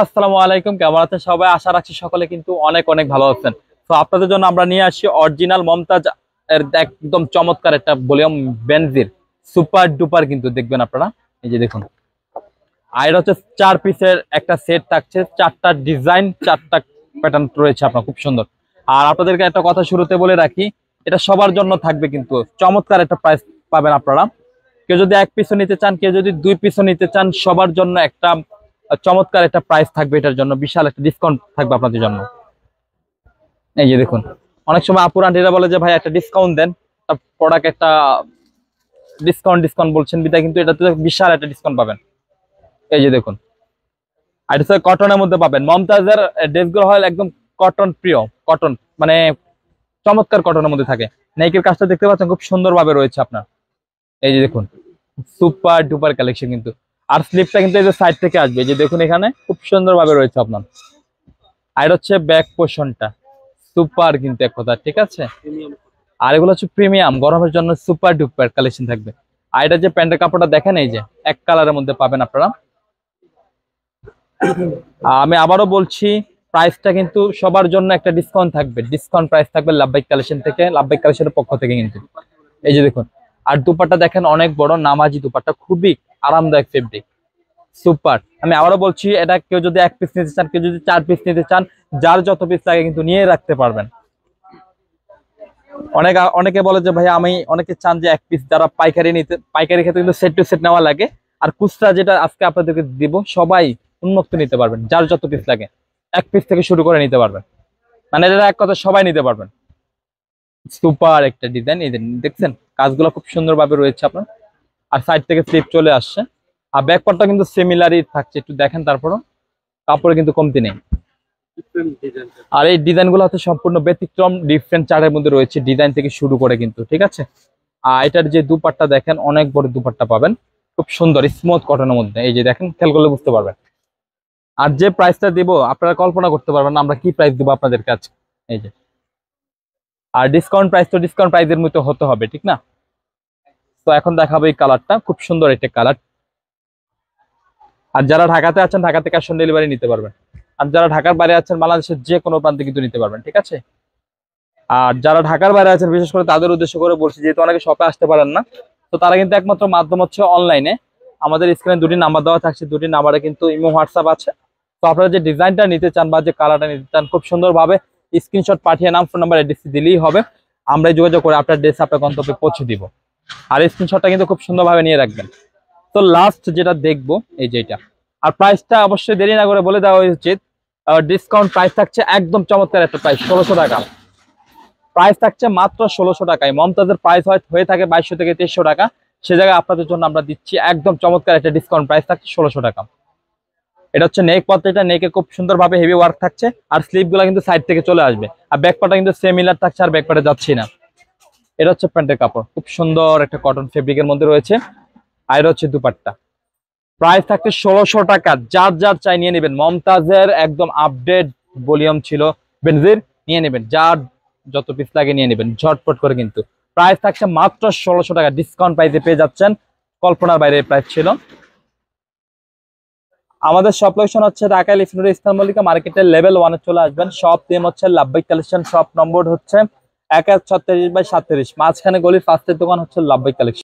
আসসালামু আলাইকুম, কেমন আছেন সবাই? আশা রাখছি সকলে কিন্তু অনেক অনেক ভালো আছেন। তো আপনাদের জন্য আমরা নিয়ে আসি অরিজিনাল মমতাজ এর একদম চমৎকার একটা ভলিউম বেনজির সুপার ডুপার কিন্তু দেখবেন আপনারা। এই যে দেখুন, আর এটা হচ্ছে 4 পিসের একটা সেট থাকছে, 4টা ডিজাইন 4টা প্যাটার্ন রয়েছে আপনার, খুব সুন্দর। আর আপনাদেরকে একটা কথা শুরুতে বলে রাখি, এটা সবার জন্য থাকবে কিন্তু চমৎকার একটা প্রাইস পাবেন আপনারা। কেউ যদি 1 পিসও নিতে চান, কেউ যদি 2 পিসও নিতে চান, সবার জন্য একটা চমৎকার একটা প্রাইস থাকবে, এটার জন্য বিশাল একটা ডিসকাউন্ট থাকবে আপনাদের জন্য। এই যে দেখুন, অনেক সময় আপুর আন্টিরা বলে যে ভাই একটা ডিসকাউন্ট দেন, প্রোডাক্ট একটা ডিসকাউন্ট ডিসকাউন্ট বলছেন বিদায়, কিন্তু এটাতে বিশাল একটা ডিসকাউন্ট পাবেন। এই যে দেখুন, আর এটা কটনের মধ্যে পাবেন। মমতাজের ড্রেসগুলো হয় একদম কটন প্রিয়, কটন মানে চমৎকার কটনের মধ্যে থাকে। নেকের কাজটা দেখতে পাচ্ছেন খুব সুন্দরভাবে রয়েছে আপনার। এই যে দেখুন, সুপার ডুপার কালেকশন কিন্তু। আর স্লিপটা কিন্তু এই যে সাইড থেকে আসবে, এই যে দেখুন এখানে খুব সুন্দরভাবে রয়েছে আপনার। আর হচ্ছে ব্যাক পোর্শনটা সুপার কিন্তু এক কথা, ঠিক আছে। আর এগুলো হচ্ছে প্রিমিয়াম, গরমের জন্য সুপার ডুপার কালেকশন থাকবে। আর এটা যে প্যান্টের কাপড়টা দেখেন, এই যে এক কালারের মধ্যে পাবেন আপনারা। আমি আবারও বলছি, প্রাইসটা কিন্তু সবার জন্য একটা ডিসকাউন্ট থাকবে, ডিসকাউন্ট প্রাইস থাকবে লাভবাইক কালেকশন থেকে, লাভবাইক কালেকশনের পক্ষ থেকে কিন্তু। এই যে দেখুন, আর দুপাট্টা দেখেন অনেক বড় নামাজি দুপাট্টা, খুবই আরামদায়ক ফেব্রিক, সুপার। আমি আবারও বলছি, এটা কেউ যদি 1 পিস নিতে চান, কেউ যদি 4 পিস নিতে চান, যার যত পিস লাগে কিন্তু নিয়ে রাখতে পারবেন। অনেকে বলে যে ভাই আমি, অনেকে চান যে 1 পিস, যারা পাইকারি ক্ষেত্রে কিন্তু সেট টু সেট নেওয়া লাগে। আর খুচরা যেটা আজকে আপনাদেরকে দিব, সবাই উন্মুক্ত নিতে পারবেন, যার যত পিস লাগে 1 পিস থেকে শুরু করে নিতে পারবেন, মানে এটা এক কথা সবাই নিতে পারবেন। সুপার একটা ডিজাইন, এই দেখছেন কাজগুলো খুব সুন্দরভাবে রয়েছে আপনার। আর সাইড থেকে স্লিপ চলে আসছে। আর ব্যাকপার্টটা কিন্তু সিমিলারই থাকছে, একটু দেখেন তারপরও কাপড়ে কিন্তু কমতি নেই। আর এই ডিজাইন গুলো হচ্ছে সম্পূর্ণ ব্যতিক্রম, ডিফারেন্ট চার্টের মধ্যে রয়েছে ডিজাইন থেকে শুরু করে কিন্তু, ঠিক আছে। আর এটার যে দুপাট্টা দেখেন, অনেক বড় দুপাট্টা পাবেন, খুব সুন্দর স্মুথ কটনের মধ্যে। এই যে দেখেন, খেয়াল করলে বুঝতে পারবেন। আর যে প্রাইসটা দিব আপনারা কল্পনা করতে পারবেন না আমরা কি প্রাইস দিব আপনাদের কাছে। এই যে, আর ডিসকাউন্ট প্রাইস তো ডিসকাউন্ট প্রাইসের মতো হতে হবে, ঠিক না? তো এখন দেখাবো এই কালারটা, খুব সুন্দর একটা কালার। আর যারা ঢাকাতে আছেন, ঢাকাতে ক্যাশ অন ডেলিভারি নিতে পারবেন। আর যারা ঢাকার বাইরে আছেন, বাংলাদেশের যে কোনো প্রান্তে কিন্তু নিতে পারবেন, ঠিক আছে। আর যারা ঢাকার বাইরে আছেন, বিশেষ করে তাদের উদ্দেশ্য করে বলছি, যেহেতু অনেকে শপে আসতে পারেন না, তো তারা কিন্তু একমাত্র মাধ্যম হচ্ছে অনলাইনে। আমাদের স্ক্রিনে 2টি নাম্বার দেওয়া থাকছে, 2টি নাম্বারে কিন্তু ইমো হোয়াটসঅ্যাপ আছে। তো আপনারা যে ডিজাইনটা নিতে চান বা যে কালারটা নিতে চান, খুব সুন্দরভাবে স্ক্রিনশট পাঠিয়ে নাম, ফোন নাম্বার, অ্যাড্রেস দিলেই হবে। আমরা যোগাযোগ করে আপনার ড্রেস আপনার গন্তব্যে পৌঁছে দিব। আর স্ক্রিনশটটা কিন্তু খুব সুন্দরভাবে নিয়ে রাখবেন। তো লাস্ট যেটা দেখবো, এই যে এটা। আর প্রাইসটা অবশ্যই দেরি না করে বলে দেওয়া উচিত। ডিসকাউন্ট প্রাইস থাকছে একদম চমৎকার একটা প্রাইস, 1600 টাকা প্রাইস থাকছে, মাত্র 1600 টাকায়। মমতাজের প্রাইস হয়ে থাকে 2200 থেকে 2300 টাকা, সে জায়গায় আপনাদের জন্য আমরা দিচ্ছি একদম চমৎকার একটা ডিসকাউন্ট প্রাইস থাকছে 1600 টাকা। এটা হচ্ছে নেক পার্টটা, নেকে খুব সুন্দরভাবে হেভি ওয়ার্ক থাকছে। আর স্লিপ গুলা কিন্তু সাইড থেকে চলে আসবে। আর ব্যাক পার্টটা কিন্তু সিমিলার থাকছে, আর ব্যাক পার্টে যাচ্ছি না। এটা হচ্ছে প্যান্টের কাপড়, খুব সুন্দর একটা কটন ফেব্রিকের মধ্যে রয়েছে। আর এটা হচ্ছে দুপাট্টা, প্রাইস থাকছে 1600 টাকা। যার যার চাই নিয়ে নেবেন, মমতাজের একদম আপডেট ভলিউম ছিল বেনজির, নিয়ে নেবেন, যার যত পিস লাগে নিয়ে নেবেন ঝটপট করে। কিন্তু প্রাইস থাকছে মাত্র 1600 টাকা, ডিসকাউন্ট প্রাইসে পেয়ে যাচ্ছেন, কল্পনার বাইরে প্রাইস ছিল। আমাদের শপ লোকেশন হচ্ছে Dhaka elephant road, eastern Mallika মার্কেটের লেভেল 1-এ চলে আসবেন। শপ নেম হচ্ছে লাভবাইক কালেকশন, শপ নম্বর হচ্ছে 1136/37, মাঝখানে গলির ফার্স্টের দোকান হচ্ছে লাভবাইক কালেকশন।